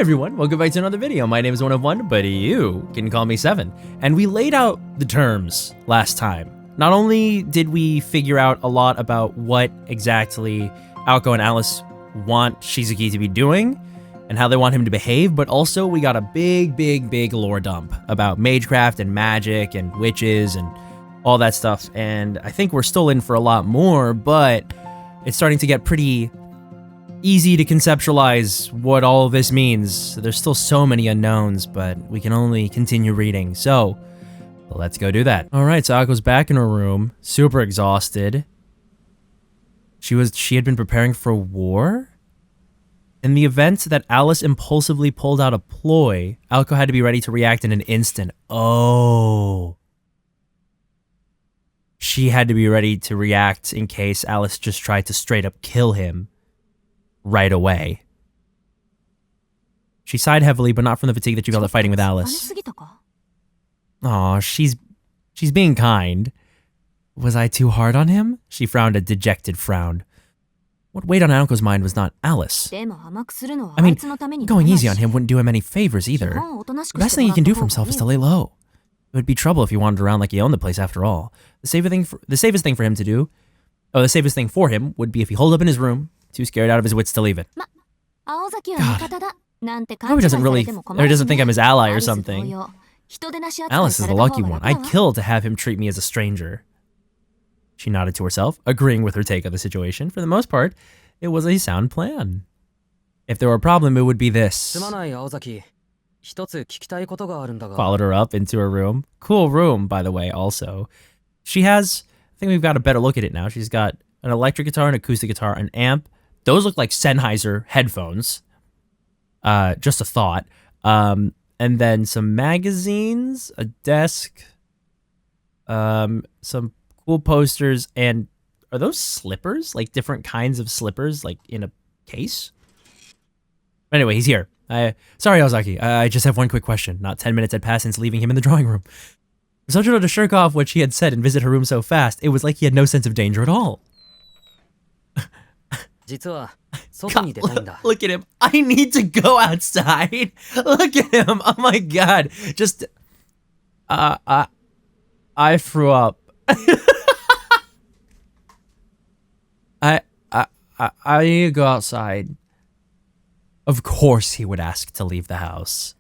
everyone, welcome back to another video. My name is 1 of 1, but you can call me 7. And we laid out the terms last time. Not only did we figure out a lot about what exactly Aoko and Alice want Shizuki to be doing and how they want him to behave, but also we got a big lore dump about magecraft and magic and witches and all that stuff. And I think we're still in for a lot more, but it's starting to get pretty easy to conceptualize what all of this means. There's still so many unknowns, but we can only continue reading. So let's go do that. All right, so Ako's back in her room, super exhausted. She had been preparing for war? In the event that Alice impulsively pulled out a ploy, Aoko had to be ready to react in an instant. Oh. She had to be ready to react in case Alice just tried to straight up kill him right away. She sighed heavily, but not from the fatigue that she felt at fighting with Alice. Aw, she's being kind. Was I too hard on him? She frowned a dejected frown. What weighed on Aoko's mind was not Alice. I mean, going easy on him wouldn't do him any favors either. The best thing he can do for himself is to lay low. It would be trouble if he wandered around like he owned the place after all. The safest thing for him would be if he holed up in his room, too scared out of his wits to leave it. God. I hope he doesn't think I'm his ally or something. Alice is the lucky one. I'd kill to have him treat me as a stranger. She nodded to herself, agreeing with her take of the situation. For the most part, it was a sound plan. If there were a problem, it would be this. Followed her up into her room. Cool room, by the way, also. She has, I think we've got a better look at it now. She's got an electric guitar, an acoustic guitar, an amp. Those look like Sennheiser headphones. Just a thought. And then some magazines, a desk, some cool posters, and are those slippers? Like different kinds of slippers, like in a case? Anyway, he's here. Sorry, Ozaki, I just have one quick question. Not 10 minutes had passed since leaving him in the drawing room. For Sojiro to shirk off what she had said and visit her room so fast, it was like he had no sense of danger at all. God, look at him. I need to go outside. Look at him. Oh my god. Just I threw up. I need to go outside. Of course he would ask to leave the house.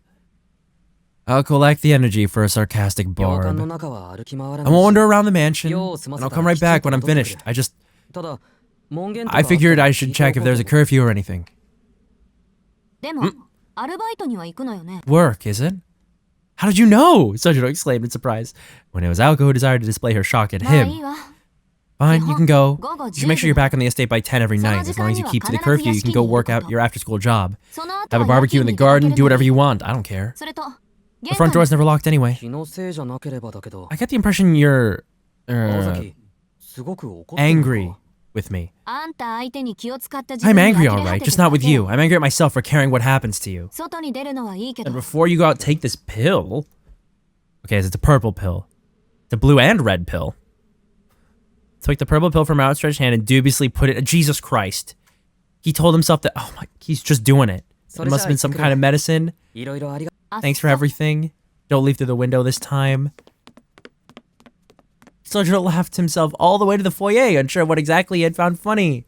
I'll collect the energy for a sarcastic barb. I won't wander around the mansion, and I'll come right back when I'm finished. I figured I should check if there's a curfew or anything. Work, is it? How did you know? Sojiro exclaimed in surprise, when it was Aoko who desired to display her shock at him. Fine, you can go. You should make sure you're back on the estate by 10 every night. As long as you keep to the curfew, you can go work out your after-school job. Have a barbecue in the garden, do whatever you want. I don't care. The front door's never locked anyway. I get the impression you're angry with me. I'm angry, alright, just not with you. I'm angry at myself for caring what happens to you. And before you go out, take this pill. Okay, it's a purple pill. It's a blue and red pill. Took the purple pill from her outstretched hand and dubiously put it. Jesus Christ. He told himself that, oh my, he's just doing it. It must have been some kind of medicine. Thanks for everything. Don't leave through the window this time. Sojiro laughed himself all the way to the foyer, unsure what exactly he had found funny.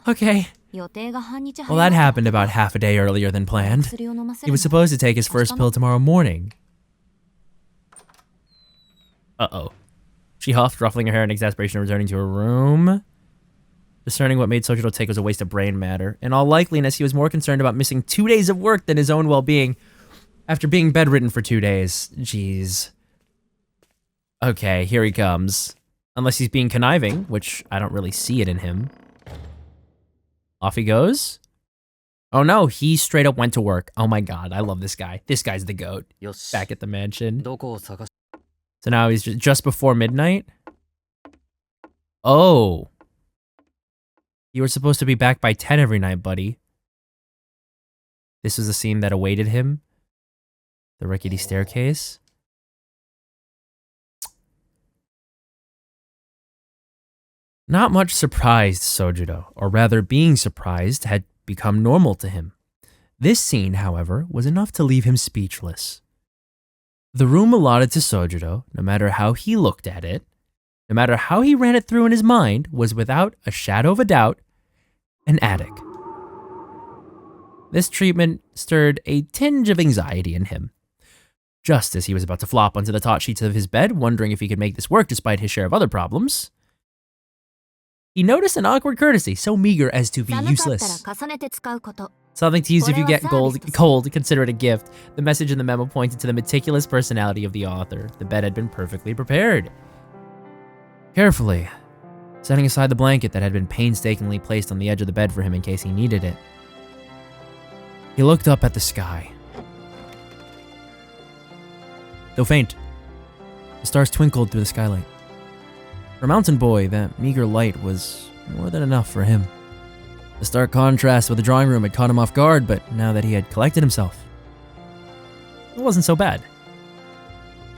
Okay. Well, that happened about half a day earlier than planned. He was supposed to take his first pill tomorrow morning. Uh-oh. She huffed, ruffling her hair in exasperation and returning to her room. Discerning what made Sojiro take was a waste of brain matter. In all likeliness, he was more concerned about missing 2 days of work than his own well-being. After being bedridden for 2 days. Jeez. Okay, here he comes. Unless he's being conniving, which I don't really see it in him. Off he goes. Oh no, he straight up went to work. Oh my god, I love this guy. This guy's the GOAT. Back at the mansion. So now he's just before midnight? Oh. You were supposed to be back by 10 every night, buddy. This was the scene that awaited him. The rickety staircase. Not much surprised Sojiro, or rather being surprised had become normal to him. This scene, however, was enough to leave him speechless. The room allotted to Sojiro, no matter how he looked at it, no matter how he ran it through in his mind, was without a shadow of a doubt, an attic. This treatment stirred a tinge of anxiety in him. Just as he was about to flop onto the taut sheets of his bed, wondering if he could make this work despite his share of other problems, he noticed an awkward courtesy so meager as to be useless. Something to use if you get cold, consider it a gift. The message in the memo pointed to the meticulous personality of the author. The bed had been perfectly prepared. Carefully, setting aside the blanket that had been painstakingly placed on the edge of the bed for him in case he needed it, he looked up at the sky. Though faint, the stars twinkled through the skylight. For a mountain boy, that meager light was more than enough for him. The stark contrast with the drawing room had caught him off guard, but now that he had collected himself, it wasn't so bad.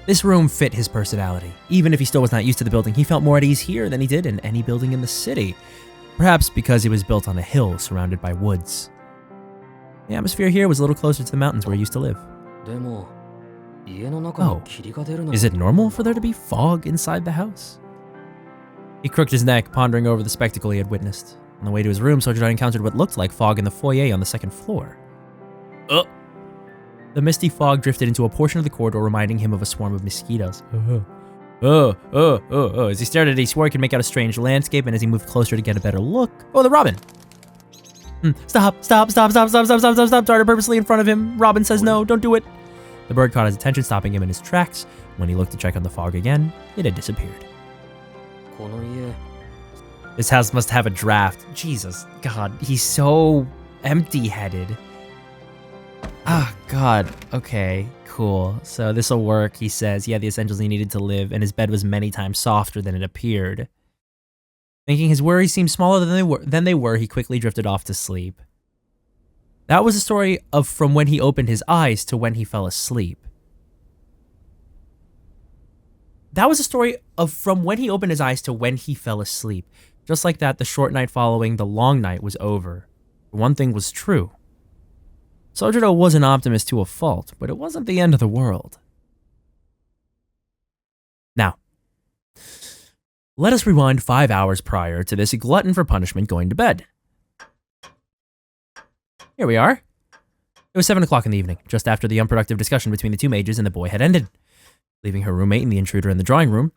This room fit his personality. Even if he still was not used to the building, he felt more at ease here than he did in any building in the city. Perhaps because it was built on a hill surrounded by woods. The atmosphere here was a little closer to the mountains where he used to live. Oh, is it normal for there to be fog inside the house? He crooked his neck, pondering over the spectacle he had witnessed. On the way to his room, Sojiro encountered what looked like fog in the foyer on the second floor. The misty fog drifted into a portion of the corridor, reminding him of a swarm of mosquitoes. As he stared at it, he swore he could make out a strange landscape, and as he moved closer to get a better look... Oh, the robin! Stop, darted purposely in front of him. Robin says no, don't do it. The bird caught his attention, stopping him in his tracks. When he looked to check on the fog again, it had disappeared. This house must have a draft. Jesus, God, he's so empty-headed. Ah, God, okay, cool. So this'll work, he says. He had the essentials he needed to live, and his bed was many times softer than it appeared. Thinking his worries seemed smaller than they were, he quickly drifted off to sleep. That was a story of from when he opened his eyes to when he fell asleep. That was a story of from when he opened his eyes to when he fell asleep. Just like that, the short night following the long night was over. One thing was true. Sojiro was an optimist to a fault, but it wasn't the end of the world. Now, let us rewind 5 hours prior to this glutton for punishment going to bed. Here we are. It was 7 o'clock in the evening, just after the unproductive discussion between the two mages and the boy had ended. Leaving her roommate and the intruder in the drawing room,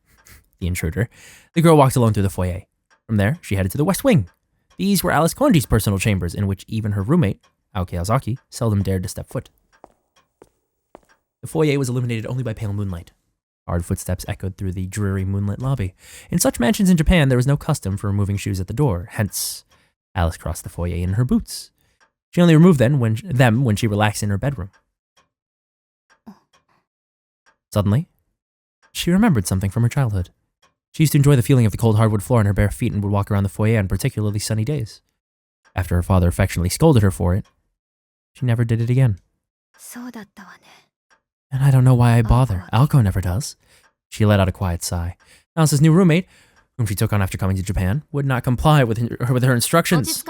the girl walked alone through the foyer. From there, she headed to the West Wing. These were Alice Konji's personal chambers, in which even her roommate, Aoko and Alice, seldom dared to step foot. The foyer was illuminated only by pale moonlight. Hard footsteps echoed through the dreary moonlit lobby. In such mansions in Japan, there was no custom for removing shoes at the door, hence, Alice crossed the foyer in her boots. She only removed them when she relaxed in her bedroom. Suddenly, she remembered something from her childhood. She used to enjoy the feeling of the cold hardwood floor on her bare feet and would walk around the foyer on particularly sunny days. After her father affectionately scolded her for it, she never did it again. And I don't know why I bother. Aoko never does. She let out a quiet sigh. Alice's new roommate, whom she took on after coming to Japan, would not comply with her instructions.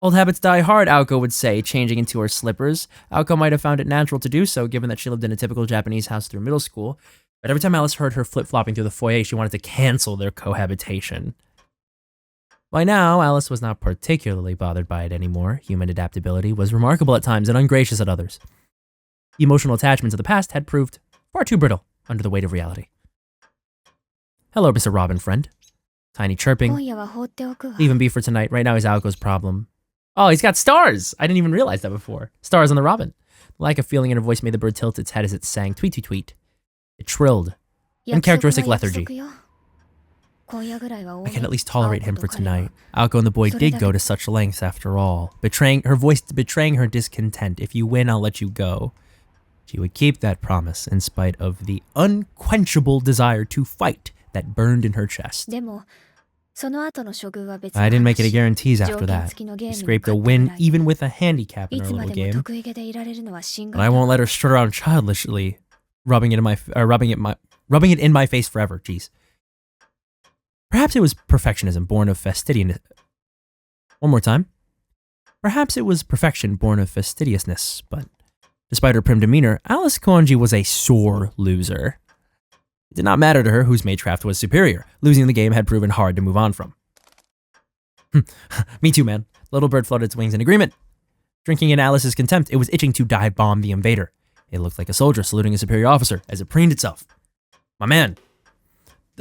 Old habits die hard, Aoko would say, changing into her slippers. Aoko might have found it natural to do so, given that she lived in a typical Japanese house through middle school, but every time Alice heard her flip-flopping through the foyer, she wanted to cancel their cohabitation. By now, Alice was not particularly bothered by it anymore. Human adaptability was remarkable at times and ungracious at others. The emotional attachments of the past had proved far too brittle under the weight of reality. Hello, Mr. Robin, friend. Tiny chirping. Leave him be for tonight. Right now, he's Aoko's problem. Oh, he's got stars! I didn't even realize that before. Stars on the robin. The lack of feeling in her voice made the bird tilt its head as it sang tweet, tweet, tweet. It trilled. Uncharacteristic lethargy. I can at least tolerate him for tonight. Aoko and the boy did go to such lengths after all, her voice betraying her discontent. If you win, I'll let you go. She would keep that promise in spite of the unquenchable desire to fight that burned in her chest. I didn't make any guarantees after that. She scraped a win even with a handicap in her little game. But I won't let her strut around childishly, rubbing it in my face forever. Jeez. Perhaps it was perfectionism born of fastidiousness. One more time. Perhaps it was perfection born of fastidiousness, but despite her prim demeanor, Alice Koonji was a sore loser. It did not matter to her whose magecraft was superior. Losing the game had proven hard to move on from. Me too, man. Little bird fluttered its wings in agreement. Drinking in Alice's contempt, it was itching to dive bomb the invader. It looked like a soldier saluting a superior officer as it preened itself. My man.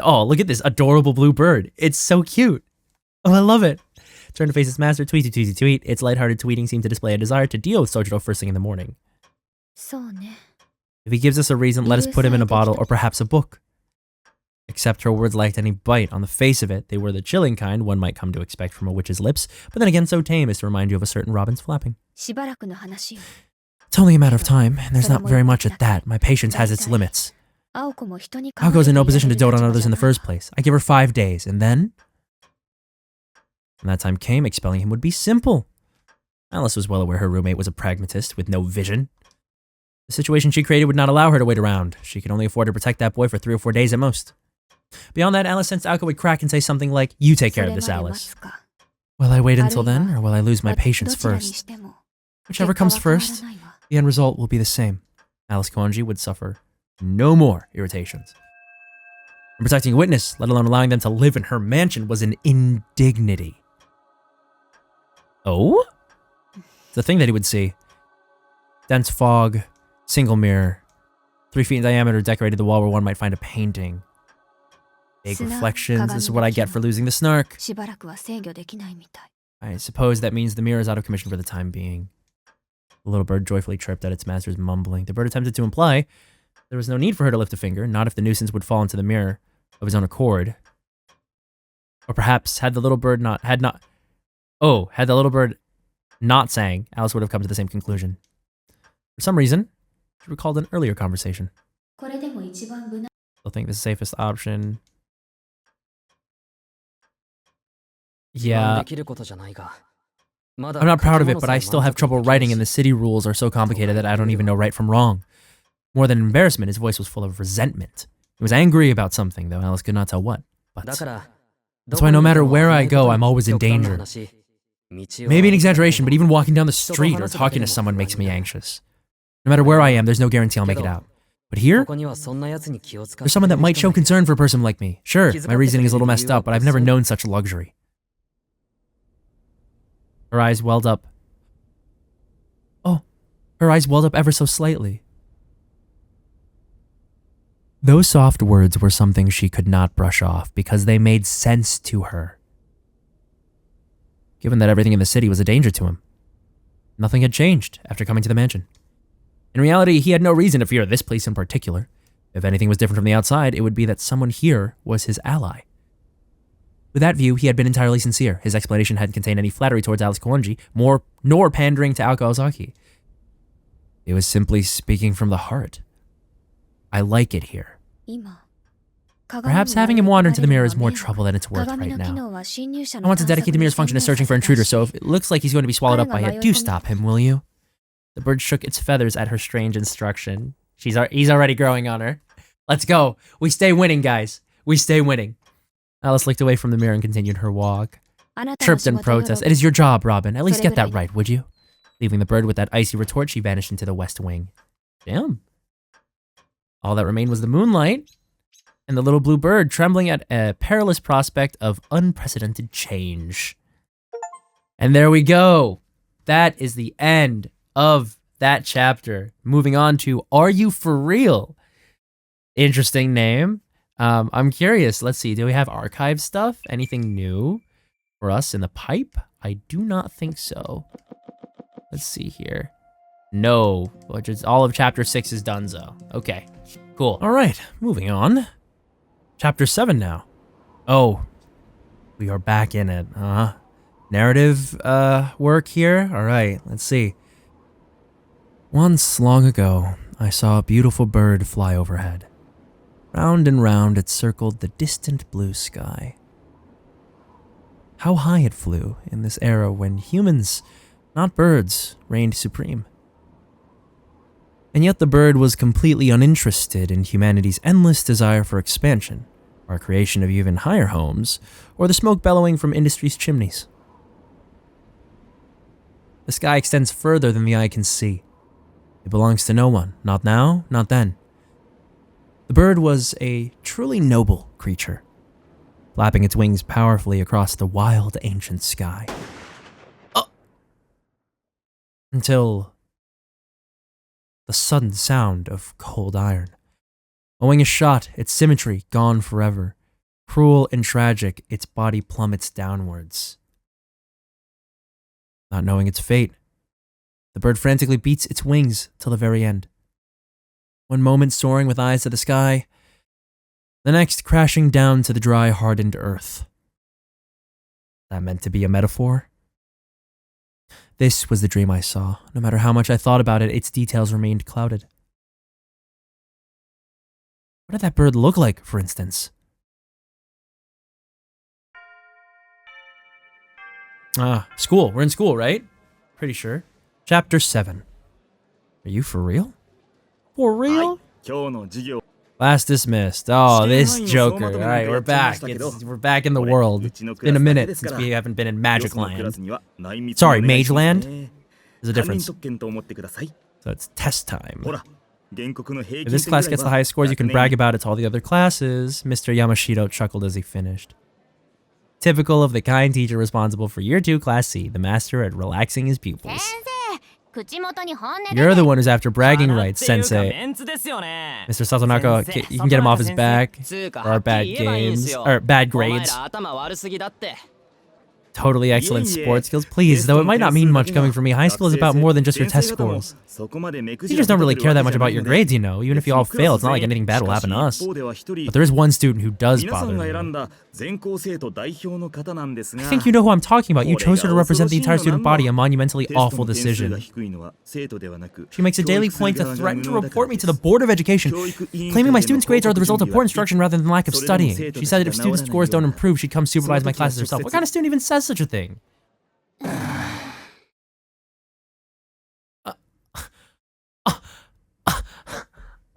Oh, look at this adorable blue bird. It's so cute. Oh, I love it. Turned to face its master, tweety, tweety, tweet. Its lighthearted tweeting seemed to display a desire to deal with Sojiro first thing in the morning. If he gives us a reason, let us put him in a bottle or perhaps a book. Except her words lacked any bite. On the face of it, they were the chilling kind one might come to expect from a witch's lips, but then again so tame as to remind you of a certain robin's flapping. It's only a matter of time, and there's not very much at that. My patience has its limits. Aoko's in no position to dote on others in the first place. I give her 5 days, and then... When that time came, expelling him would be simple. Alice was well aware her roommate was a pragmatist with no vision. The situation she created would not allow her to wait around. She could only afford to protect that boy for 3 or 4 days at most. Beyond that, Alice sensed Aoko would crack and say something like, "You take care of this, Alice." Will I wait until then, or will I lose my patience first? Whichever comes first, the end result will be the same. Alice Koonji would suffer no more irritations. And protecting a witness, let alone allowing them to live in her mansion, was an indignity. Oh? The thing that he would see. Dense fog, single mirror, 3 feet in diameter decorated the wall where one might find a painting. Big reflections, this is what I get for losing the snark. I suppose that means the mirror is out of commission for the time being. The little bird joyfully chirped at its master's mumbling. The bird attempted to imply there was no need for her to lift a finger, not if the nuisance would fall into the mirror of his own accord. Or perhaps, had the little bird not sang, Alice would have come to the same conclusion. For some reason, she recalled an earlier conversation. Still think this is the safest option. Yeah. I'm not proud of it, but I still have trouble writing, and the city rules are so complicated that I don't even know right from wrong. More than embarrassment, his voice was full of resentment. He was angry about something, though Alice could not tell what. But that's why no matter where I go, I'm always in danger. Maybe an exaggeration, but even walking down the street or talking to someone makes me anxious. No matter where I am, there's no guarantee I'll make it out. But here, there's someone that might show concern for a person like me. Sure, my reasoning is a little messed up, but I've never known such luxury. Her eyes welled up. Oh, her eyes welled up ever so slightly. Those soft words were something she could not brush off because they made sense to her. Given that everything in the city was a danger to him, nothing had changed after coming to the mansion. In reality, he had no reason to fear this place in particular. If anything was different from the outside, it would be that someone here was his ally. With that view, he had been entirely sincere. His explanation hadn't contained any flattery towards Alice Koonji, nor pandering to Aoko Ozaki. It was simply speaking from the heart. I like it here. Perhaps having him wander into the mirror is more trouble than it's worth right now. I want to dedicate the mirror's function to searching for intruders, so if it looks like he's going to be swallowed up by it, do stop him, will you? The bird shook its feathers at her strange instruction. He's already growing on her. Let's go. We stay winning, guys. We stay winning. Alice looked away from the mirror and continued her walk. Chirped in protest. It is your job, Robin. At least get that right, would you? Leaving the bird with that icy retort, she vanished into the west wing. Damn. All that remained was the moonlight and the little blue bird trembling at a perilous prospect of unprecedented change. And there we go. That is the end of that chapter. Moving on to Are You For Real? Interesting name. I'm curious. Let's see. Do we have archive stuff? Anything new for us in the pipe? I do not think so. Let's see here. No, which is all of chapter 6 is donezo. Okay, cool. All right, moving on. Chapter 7 now. Oh, we are back in it, huh? Narrative work here? All right, let's see. Once, long ago, I saw a beautiful bird fly overhead. Round and round it circled the distant blue sky. How high it flew in this era when humans, not birds, reigned supreme. And yet the bird was completely uninterested in humanity's endless desire for expansion, our creation of even higher homes, or the smoke bellowing from industry's chimneys. The sky extends further than the eye can see. It belongs to no one, not now, not then. The bird was a truly noble creature, flapping its wings powerfully across the wild ancient sky. Until the sudden sound of cold iron. A wing is shot, its symmetry gone forever. Cruel and tragic, its body plummets downwards. Not knowing its fate, the bird frantically beats its wings till the very end. One moment soaring with eyes to the sky, the next crashing down to the dry, hardened earth. That meant to be a metaphor? This was the dream I saw. No matter how much I thought about it, its details remained clouded. What did that bird look like, for instance? School. We're in school, right? Pretty sure. Chapter 7. Are you for real? For real? Class dismissed. Oh, this Joker. Alright, we're back. We're back in the world. It's been a minute since we haven't been in Magic Land. Sorry, Mage Land? There's a difference. So it's test time. If this class gets the highest scores, you can brag about it to all the other classes. Mr. Yamashita chuckled as he finished. Typical of the kind teacher responsible for Year 2 Class C, the master at relaxing his pupils. You're the one who's after bragging rights, Sensei. Mr. Satonaka, you can get him off his back for our bad games, or bad grades. Totally excellent sports skills. Please, though it might not mean much coming from me, high school is about more than just your test scores. Teachers don't really care that much about your grades, you know. Even if you all fail, it's not like anything bad will happen to us. But there is one student who does bother me. I think you know who I'm talking about. You chose her to represent the entire student body, a monumentally awful decision. She makes a daily point to threaten to report me to the Board of Education, claiming my students' grades are the result of poor instruction rather than lack of studying. She said that if students' scores don't improve, she'd come supervise my classes herself. What kind of student even says such a thing?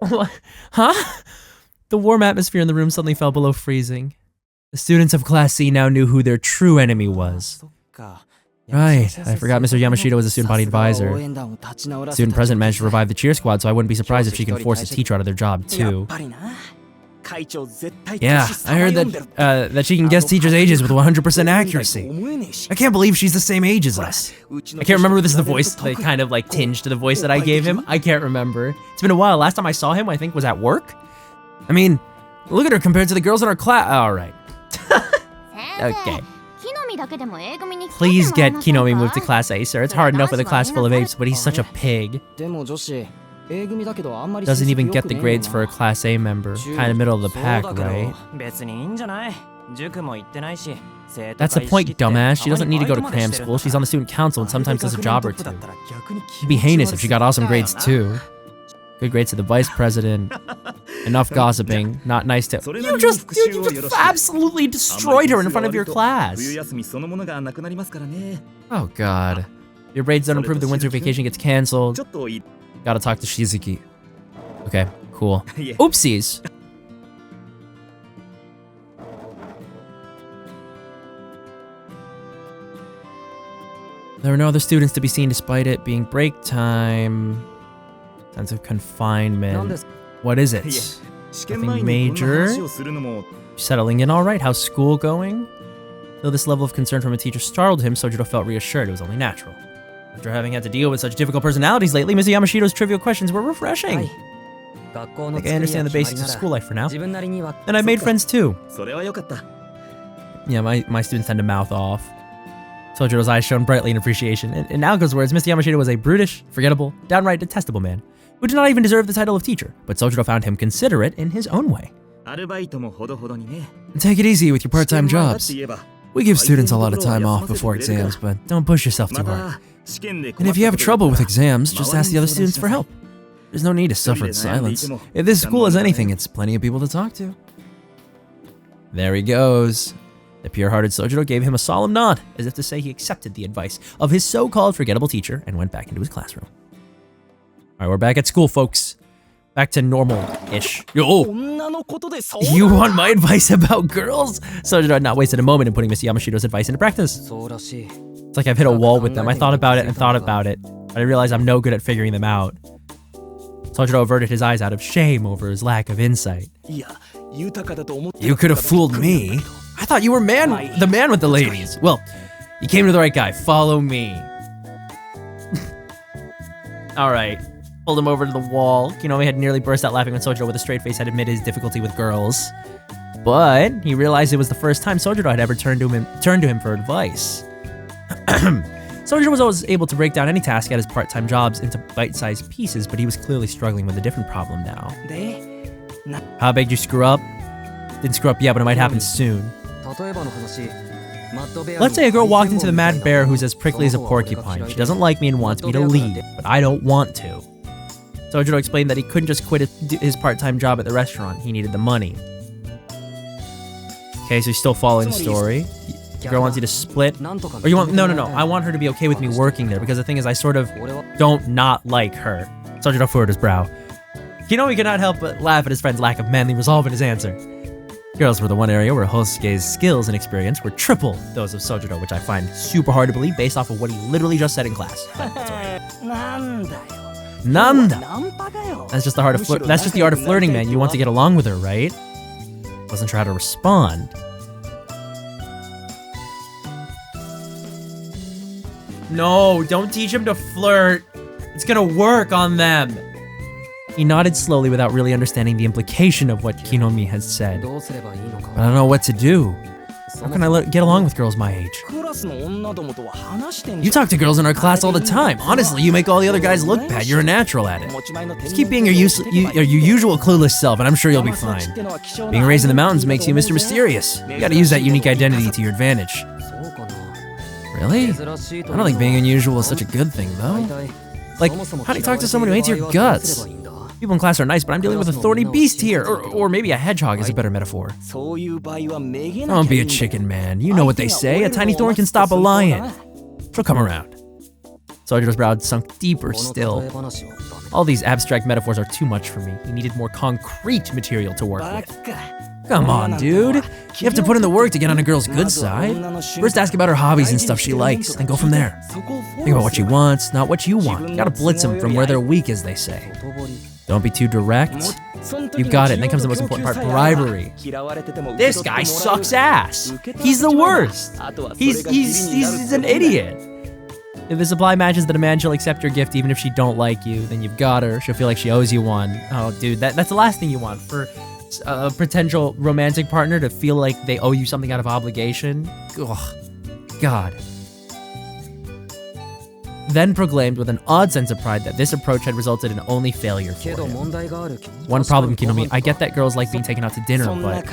Huh? The warm atmosphere in the room suddenly fell below freezing. The students of Class C now knew who their true enemy was. Right, I forgot Mr. Yamashita was a student body advisor. Student president managed to revive the cheer squad, so I wouldn't be surprised if she can force a teacher out of their job, too. Yeah, I heard that she can guess teachers' ages with 100% accuracy. I can't believe she's the same age as us. I can't remember if this is the voice, the kind of like tinge to the voice that I gave him. I can't remember. It's been a while. Last time I saw him, I think, was at work. I mean, look at her compared to the girls in our class. All right. Okay. Please get Kinomi moved to Class A, sir. It's hard enough with a class full of apes, but he's such a pig. Doesn't even get the grades for a Class A member. Kind of middle of the pack, right? That's the point, dumbass. She doesn't need to go to cram school. She's on the student council and sometimes does a job or two. It'd be heinous if she got awesome grades too. Good grades to the vice president. Enough gossiping. Not nice to— You just absolutely destroyed her in front of your class. Oh god. Your grades don't improve, the winter vacation gets cancelled. Gotta talk to Shizuki. Okay, cool. Oopsies! There were no other students to be seen despite it being break time. Sense of confinement. What is it? Nothing major? Settling in alright? How's school going? Though this level of concern from a teacher startled him, Sojiro felt reassured it was only natural. After having had to deal with such difficult personalities lately, Mr. Yamashita's trivial questions were refreshing. I think I understand the basics of school life for now. And I've made friends too. Yeah, my students tend to mouth off. Sojiro's eyes shone brightly in appreciation. In Aoko's words, Mr. Yamashita was a brutish, forgettable, downright detestable man, who did not even deserve the title of teacher, but Sojiro found him considerate in his own way. Take it easy with your part-time jobs. We give students a lot of time off before exams, but don't push yourself too hard. And if you have trouble with exams, just ask the other students for help. There's no need to suffer in silence. If this school is anything, it's plenty of people to talk to. There he goes. The pure-hearted Sojiro gave him a solemn nod, as if to say he accepted the advice of his so-called forgettable teacher and went back into his classroom. Alright, we're back at school, folks. Back to normal-ish. Yo! You want my advice about girls? Sojiro had not wasted a moment in putting Mr. Yamashita's advice into practice. So like I've hit a wall with them. I thought about it and thought about it, but I realized I'm no good at figuring them out. Sojiro averted his eyes out of shame over his lack of insight. You could have fooled me. I thought you were the man with the ladies. Well, you came to the right guy. Follow me. Alright. Pulled him over to the wall. Kinome had nearly burst out laughing when Sojiro with a straight face had admitted his difficulty with girls. But he realized it was the first time Sojiro had ever turned to him for advice. Sojiro was always able to break down any task at his part-time jobs into bite-sized pieces, but he was clearly struggling with a different problem now. How big did you screw up? Didn't screw up yet, but it might happen soon. Let's say a girl walked into the mad bear who's as prickly as a porcupine. She doesn't like me and wants me to leave, but I don't want to. Sojiro explained that he couldn't just quit his part-time job at the restaurant. He needed the money. Okay, so he's still following the story. The girl wants you to split. Or you want... No. I want her to be okay with me working there, because the thing is I sort of don't not like her. Sojiro furrowed his brow. Kinome could not help but laugh at his friend's lack of manly resolve in his answer. Girls were the one area where Hosuke's skills and experience were triple those of Sojiro, which I find super hard to believe based off of what he literally just said in class. But that's alright. Nanda. That's just the art of That's just the art of flirting, man. You want to get along with her, right? Wasn't sure how to respond. No, don't teach him to flirt. It's gonna work on them. He nodded slowly without really understanding the implication of what Kinome had said. But I don't know what to do. How can I get along with girls my age? You talk to girls in our class all the time. Honestly, you make all the other guys look bad. You're a natural at it. Just keep being your usual clueless self, and I'm sure you'll be fine. Being raised in the mountains makes you Mr. Mysterious. You gotta use that unique identity to your advantage. Really? I don't think being unusual is such a good thing, though. Like, how do you talk to someone who hates your guts? People in class are nice, but I'm dealing with a thorny beast here. Or maybe a hedgehog is a better metaphor. Don't be a chicken, man. You know what they say. A tiny thorn can stop a lion. She'll come around. Sojiro's brow sunk deeper still. All these abstract metaphors are too much for me. He needed more concrete material to work with. Come on, dude. You have to put in the work to get on a girl's good side. First ask about her hobbies and stuff she likes, then go from there. Think about what she wants, not what you want. You gotta blitz them from where they're weak, as they say. Don't be too direct. You got it, and then comes the most important part, bribery. This guy sucks ass. He's the worst. He's an idiot. If the supply matches the demand, she'll accept your gift even if she don't like you. Then you've got her. She'll feel like she owes you one. Oh, dude, that's the last thing you want for a potential romantic partner to feel like they owe you something out of obligation. Ugh. God. Then proclaimed with an odd sense of pride that this approach had resulted in only failure for him. One problem, Kinome. I get that girls like being taken out to dinner, but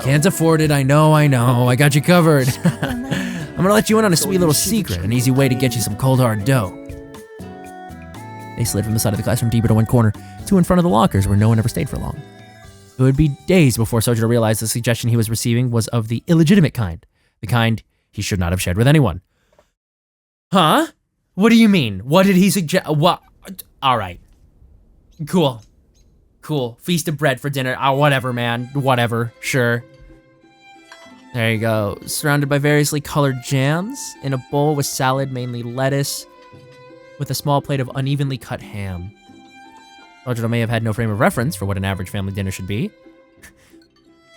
can't afford it. I know. I got you covered. I'm gonna let you in on a sweet little secret, an easy way to get you some cold hard dough. They slid from the side of the classroom deeper to one corner, to in front of the lockers where no one ever stayed for long. It would be days before Sojiro realized the suggestion he was receiving was of the illegitimate kind, the kind he should not have shared with anyone. Huh? What do you mean? What did he suggest? What? Alright. Cool. Feast of bread for dinner. Whatever, man. Whatever. Sure. There you go. Surrounded by variously colored jams. In a bowl with salad, mainly lettuce, with a small plate of unevenly cut ham. Sojiro may have had no frame of reference for what an average family dinner should be,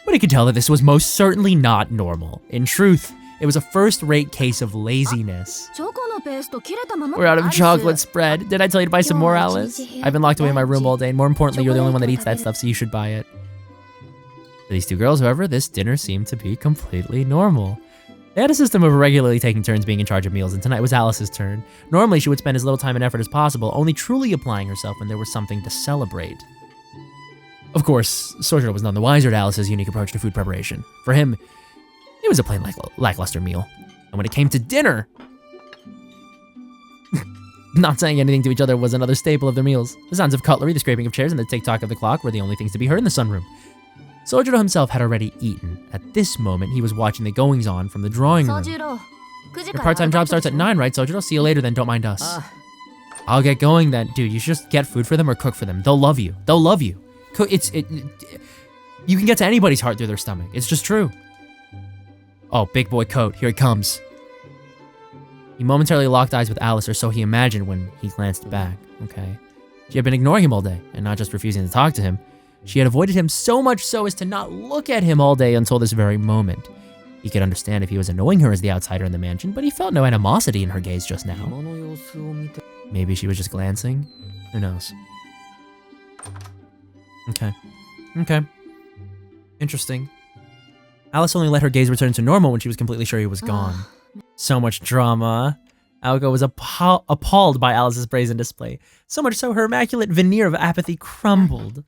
but he could tell that this was most certainly not normal. In truth, it was a first-rate case of laziness. We're out of chocolate spread. Did I tell you to buy some more, Alice? I've been locked away in my room all day, and more importantly, you're the only one that eats that stuff, so you should buy it. For these two girls, however, this dinner seemed to be completely normal. They had a system of regularly taking turns being in charge of meals, and tonight was Alice's turn. Normally, she would spend as little time and effort as possible, only truly applying herself when there was something to celebrate. Of course, Sojiro was none the wiser to Alice's unique approach to food preparation. For him, it was a plain lackluster meal. And when it came to dinner, not saying anything to each other was another staple of their meals. The sounds of cutlery, the scraping of chairs, and the tick-tock of the clock were the only things to be heard in the sunroom. Sojiro himself had already eaten. At this moment, he was watching the goings-on from the drawing room. Your part-time job starts at 9, right, Sojiro? See you later then, don't mind us. I'll get going then. Dude, you should just get food for them or cook for them. They'll love you. You can get to anybody's heart through their stomach. It's just true. Oh, big boy coat. Here he comes. He momentarily locked eyes with Alice, or so he imagined when he glanced back. Okay. She had been ignoring him all day, and not just refusing to talk to him. She had avoided him so much so as to not look at him all day until this very moment. He could understand if he was annoying her as the outsider in the mansion, but he felt no animosity in her gaze just now. Maybe she was just glancing? Who knows? Okay. Interesting. Alice only let her gaze return to normal when she was completely sure he was gone. So much drama. Aoko was appalled by Alice's brazen display. So much so her immaculate veneer of apathy crumbled.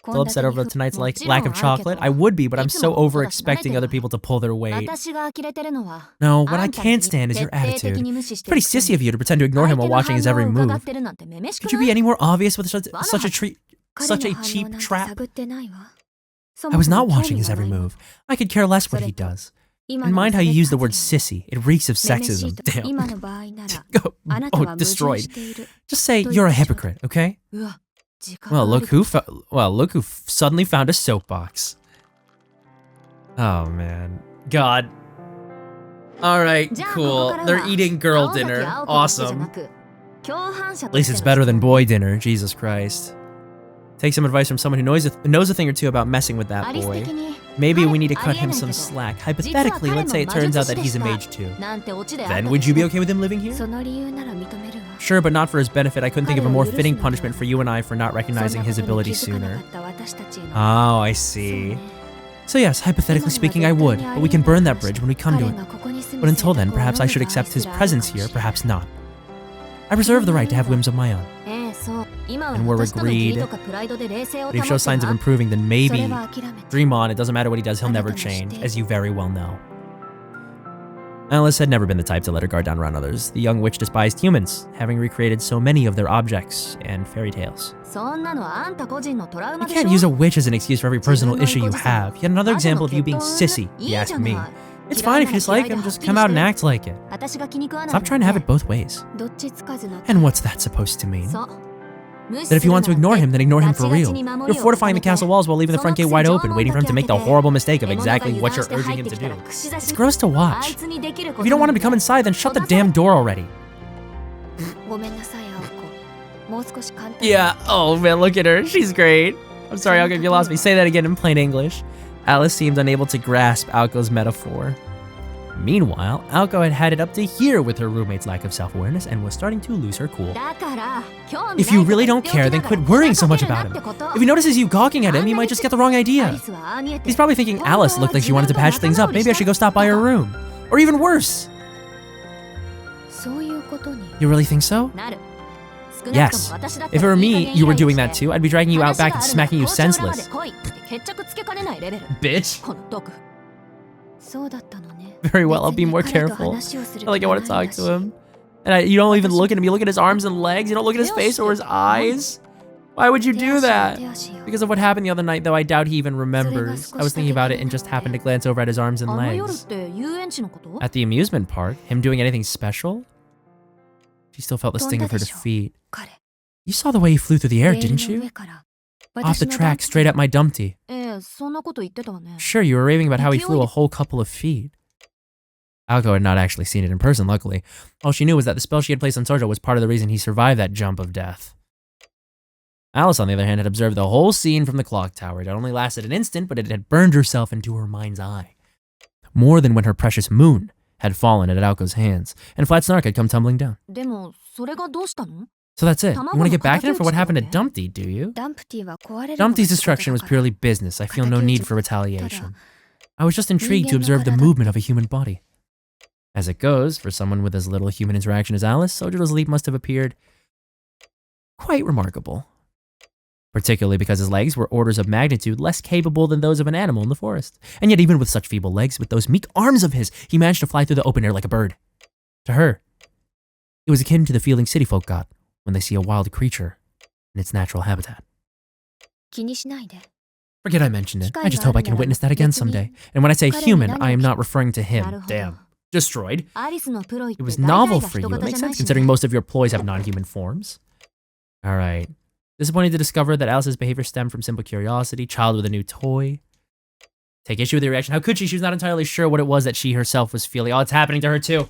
Still upset over tonight's lack of chocolate? I would be, but I'm so over expecting other people to pull their weight. No, what I can't stand is your attitude. It's pretty sissy of you to pretend to ignore him while watching his every move. Could you be any more obvious with such a cheap trap? I was not watching his every move. I could care less what he does. And mind how you use the word sissy. It reaks of sexism. Damn. Oh, destroyed. Just say you're a hypocrite, okay? Well, look who suddenly found a soapbox. Oh man, God. All right, cool. They're eating girl dinner. Awesome. At least it's better than boy dinner. Jesus Christ. Take some advice from someone who knows a thing or two about messing with that boy. Maybe we need to cut him some slack. Hypothetically, let's say it turns out that he's a mage too. Then would you be okay with him living here? Sure, but not for his benefit. I couldn't think of a more fitting punishment for you and I for not recognizing his ability sooner. Oh, I see. So yes, hypothetically speaking, I would, but we can burn that bridge when we come to it. But until then, perhaps I should accept his presence here, perhaps not. I reserve the right to have whims of my own. And we're agreed. But if he shows signs of improving, then maybe dream on. It doesn't matter what he does, he'll never change, as you very well know. Alice had never been the type to let her guard down around others. The young witch despised humans, having recreated so many of their objects and fairy tales. You can't use a witch as an excuse for every personal issue you have. Yet another example of you being sissy, if you ask me. It's fine if you dislike him, just come out and act like it. Stop trying to have it both ways. And what's that supposed to mean? That if you want to ignore him, then ignore him for real. You're fortifying the castle walls while leaving the front gate wide open, waiting for him to make the horrible mistake of exactly what you're urging him to do. It's gross to watch. If you don't want him to come inside, then shut the damn door already. Yeah, oh man, look at her. She's great. I'm sorry, Aoko, if you lost me. Say that again in plain English. Alice seemed unable to grasp Aoko's metaphor. Meanwhile, Aoko had had it up to here with her roommate's lack of self-awareness and was starting to lose her cool. If you really don't care, then quit worrying so much about him. If he notices you gawking at him, you might just get the wrong idea. He's probably thinking Alice looked like she wanted to patch things up. Maybe I should go stop by her room. Or even worse. You really think so? Yes. If it were me, you were doing that too. I'd be dragging you out back and smacking you senseless. Bitch. Very well, I'll be more careful. I want to talk to him. And you don't even look at him. You look at his arms and legs. You don't look at his face or his eyes. Why would you do that? Because of what happened the other night, though I doubt he even remembers. I was thinking about it and just happened to glance over at his arms and legs. At the amusement park? Him doing anything special? She still felt the sting of her defeat. You saw the way he flew through the air, didn't you? Off the track, straight at my dumpty. Sure, you were raving about how he flew a whole couple of feet. Aoko had not actually seen it in person, luckily. All she knew was that the spell she had placed on Sojo was part of the reason he survived that jump of death. Alice, on the other hand, had observed the whole scene from the clock tower. It had only lasted an instant, but it had burned herself into her mind's eye. More than when her precious moon had fallen at Aoko's hands, and Flat Snark had come tumbling down. So that's it. You want to get back at him for what happened to Dumpty, do you? Dumpty's destruction was purely business. I feel no need for retaliation. I was just intrigued to observe the movement of a human body. As it goes, for someone with as little human interaction as Alice, Sojo's leap must have appeared quite remarkable. Particularly because his legs were orders of magnitude less capable than those of an animal in the forest. And yet even with such feeble legs, with those meek arms of his, he managed to fly through the open air like a bird. To her, it was akin to the feeling city folk got when they see a wild creature in its natural habitat. Forget I mentioned it. I just hope I can witness that again someday. And when I say human, I am not referring to him. Damn. Destroyed. It was novel for you. It makes sense considering most of your ploys have non-human forms. Alright. Disappointed to discover that Alice's behavior stemmed from simple curiosity, child with a new toy. Take issue with the reaction. How could she? She was not entirely sure what it was that she herself was feeling. Oh, it's happening to her too.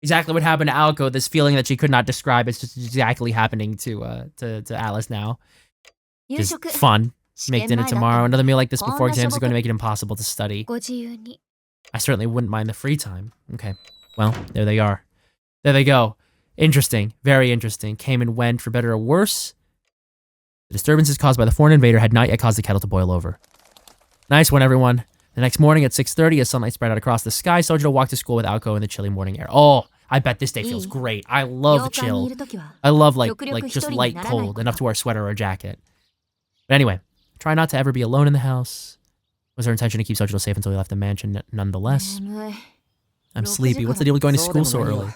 exactly what happened to Aoko. This feeling that she could not describe. It's just exactly happening to Alice now. Just fun. Make dinner tomorrow. Another meal like this before exams is going to make it impossible to study. I certainly wouldn't mind the free time. Okay. Well, there they are. There they go. Interesting. Very interesting. Came and went for better or worse. The disturbances caused by the foreign invader had not yet caused the kettle to boil over. Nice one, everyone. The next morning at 6:30, as sunlight spread out across the sky, Sojiro walked to school with Aoko in the chilly morning air. Oh, I bet this day feels great. I love chill. I love like just light cold, enough to wear a sweater or a jacket. But anyway, try not to ever be alone in the house. It was her intention to keep Sojiro safe until he left the mansion nonetheless. I'm sleepy. What's the deal with going to school so early?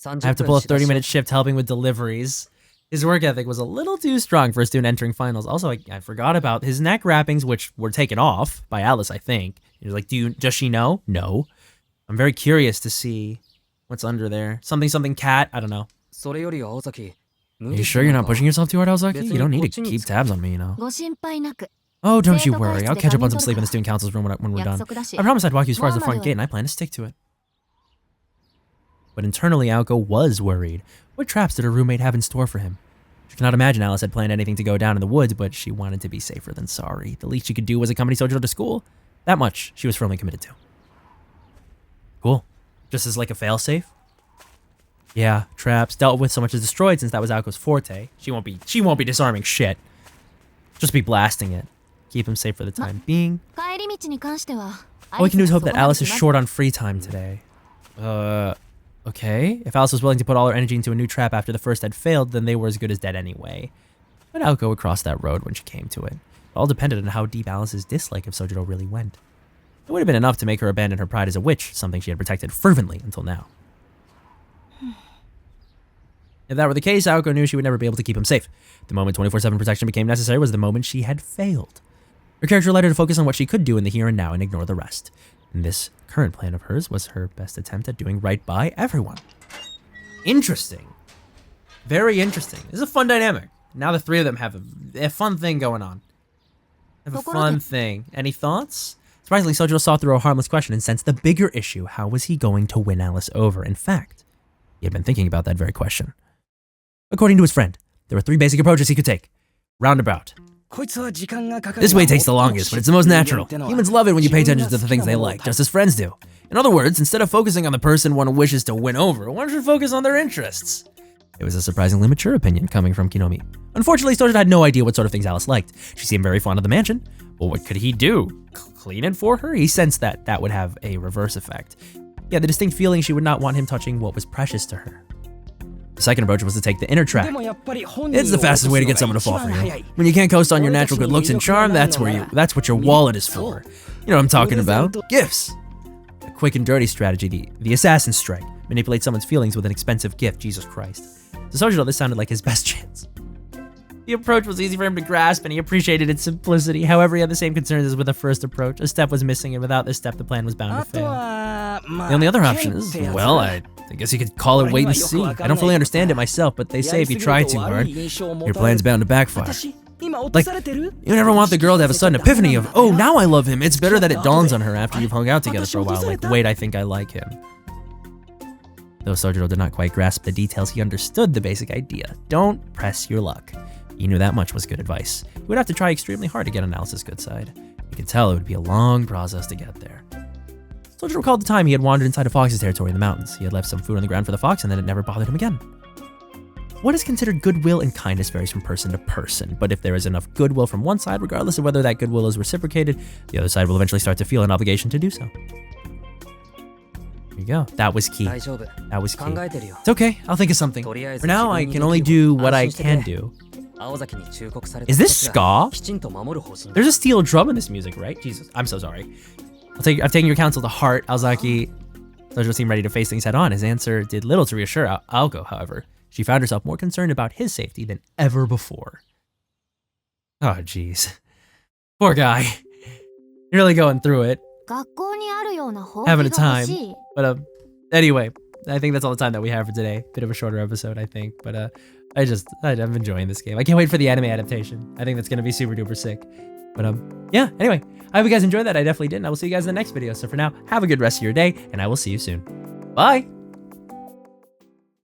I have to pull a 30-minute shift helping with deliveries. His work ethic was a little too strong for a student entering finals. Also, I forgot about his neck wrappings, which were taken off by Alice, I think. He was like, does she know? No. I'm very curious to see what's under there. Something cat? I don't know. Are you sure you're not pushing yourself too hard, Aozaki? You don't need to keep tabs on me, you know. Oh, don't you worry. I'll catch up on some sleep in the student council's room when we're done. I promised I'd walk you as far as the front gate, and I plan to stick to it. But internally, Aoko was worried. What traps did her roommate have in store for him? She cannot imagine Alice had planned anything to go down in the woods, but she wanted to be safer than sorry. The least she could do was accompany Sojiro to school. That much she was firmly committed to. Cool. Just as like a failsafe? Yeah, traps dealt with so much is destroyed since that was Aoko's forte. She won't be disarming shit. Just be blasting it. Keep him safe for the time being. All we can do is hope that Alice is short on free time today. Okay. If Alice was willing to put all her energy into a new trap after the first had failed, then they were as good as dead anyway. But Aoko would cross that road when she came to it. It all depended on how deep Alice's dislike of Sojiro really went. It would have been enough to make her abandon her pride as a witch, something she had protected fervently until now. If that were the case, Aoko knew she would never be able to keep him safe. The moment 24/7 protection became necessary was the moment she had failed. Her character led her to focus on what she could do in the here and now and ignore the rest. And this current plan of hers was her best attempt at doing right by everyone. Interesting. Very interesting. This is a fun dynamic. Now the three of them have a fun thing going on. Have a fun thing. Any thoughts? Surprisingly, Sojiro saw through a harmless question and sensed the bigger issue. How was he going to win Alice over? In fact, he had been thinking about that very question. According to his friend, there were 3 basic approaches he could take. Roundabout. This way takes the longest, but it's the most natural. Humans love it when you pay attention to the things they like, just as friends do. In other words, instead of focusing on the person one wishes to win over, one should focus on their interests. It was a surprisingly mature opinion coming from Kinomi. Unfortunately, Sojiro had no idea what sort of things Alice liked. She seemed very fond of the mansion. Well, what could he do? Clean it for her? He sensed that that would have a reverse effect. He had the distinct feeling she would not want him touching what was precious to her. The second approach was to take the inner track. It's the fastest way to get someone to fall for you. When you can't coast on your natural good looks and charm, that's what your wallet is for. You know what I'm talking about. Gifts. A quick and dirty strategy, the assassin's strike. Manipulate someone's feelings with an expensive gift, Jesus Christ. To Sojiro, this sounded like his best chance. The approach was easy for him to grasp, and he appreciated its simplicity. However, he had the same concerns as with the first approach. A step was missing, and without this step, the plan was bound to fail. The only other option is, well, I guess you could call it wait and see. I don't fully understand it myself, but they say if you try too hard, your plan's bound to backfire. Like, you never want the girl to have a sudden epiphany of, oh, now I love him. It's better that it dawns on her after you've hung out together for a while. Like, wait, I think I like him. Though Sojiro did not quite grasp the details, he understood the basic idea. Don't press your luck. He knew that much was good advice. He would have to try extremely hard to get on Alice's good side. He could tell it would be a long process to get there. Sojiro recalled the time he had wandered inside a fox's territory in the mountains. He had left some food on the ground for the fox, and then it never bothered him again. What is considered goodwill and kindness varies from person to person, but if there is enough goodwill from one side, regardless of whether that goodwill is reciprocated, the other side will eventually start to feel an obligation to do so. There you go. That was key. That was key. It's okay. I'll think of something. For now, I can only do what I can do. Is this ska? There's a steel drum in this music, right? Jesus, I'm so sorry. I've taken your counsel to heart, Aozaki. Sojiro seemed ready to face things head on. His answer did little to reassure Aoko, however. She found herself more concerned about his safety than ever before. Oh, jeez. Poor guy. Really going through it. Having a time. But anyway, I think that's all the time that we have for today. Bit of a shorter episode, I think. But I'm enjoying this game. I can't wait for the anime adaptation. I think that's going to be super duper sick. But yeah, anyway, I hope you guys enjoyed that. I definitely did. And I will see you guys in the next video. So for now, have a good rest of your day, and I will see you soon. Bye!